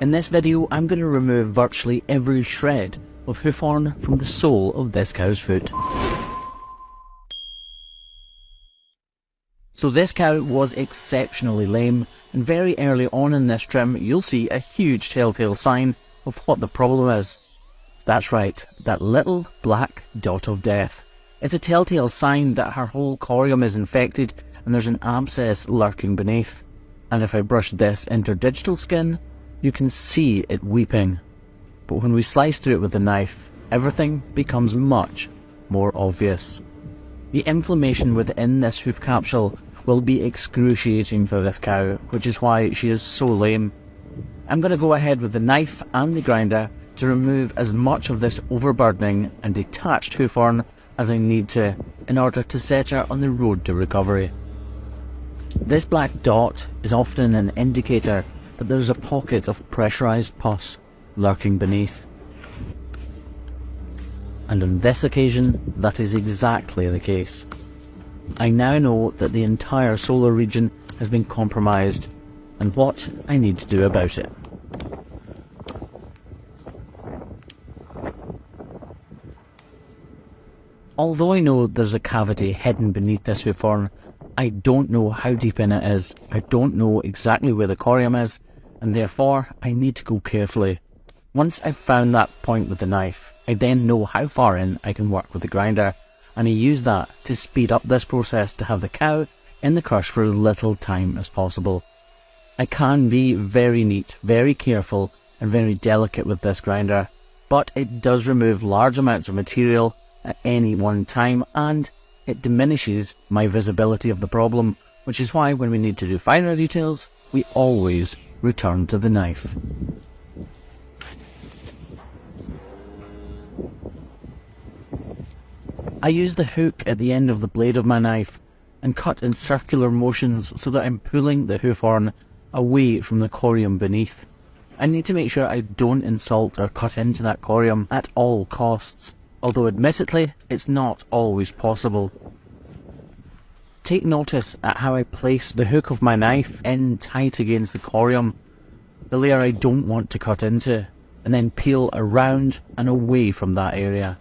In this video, I'm going to remove virtually every shred of hoof horn from the sole of this cow's foot. So this cow was exceptionally lame, and very early on in this trim you'll see a huge telltale sign of what the problem is. That's right, that little black dot of death. It's a telltale sign that her whole corium is infected and there's an abscess lurking beneath. And if I brush this interdigital skin, you can see it weeping. But when we slice through it with a knife, everything becomes much more obvious. The inflammation within this hoof capsule will be excruciating for this cow, which is why she is so lame. I'm going to go ahead with the knife and the grinder to remove as much of this overburdening and detached hoof horn as I need to in order to set her on the road to recovery. This black dot is often an indicator that there's a pocket of pressurised pus lurking beneath. And on this occasion, that is exactly the case. I now know that the entire solar region has been compromised and what I need to do about it. Although I know there's a cavity hidden beneath this hoof horn, I don't know how deep in it is, I don't know exactly where the corium is, and therefore I need to go carefully. Once I've found that point with the knife, I then know how far in I can work with the grinder, and I use that to speed up this process to have the cow in the crush for as little time as possible. I can be very neat, very careful, and very delicate with this grinder, but it does remove large amounts of material at any one time, and it diminishes my visibility of the problem, which is why when we need to do finer details, we always return to the knife. I use the hook at the end of the blade of my knife and cut in circular motions so that I'm pulling the hoof horn away from the corium beneath. I need to make sure I don't insult or cut into that corium at all costs, although admittedly it's not always possible. Take notice at how I place the hook of my knife in tight against the corium, the layer I don't want to cut into, and then peel around and away from that area.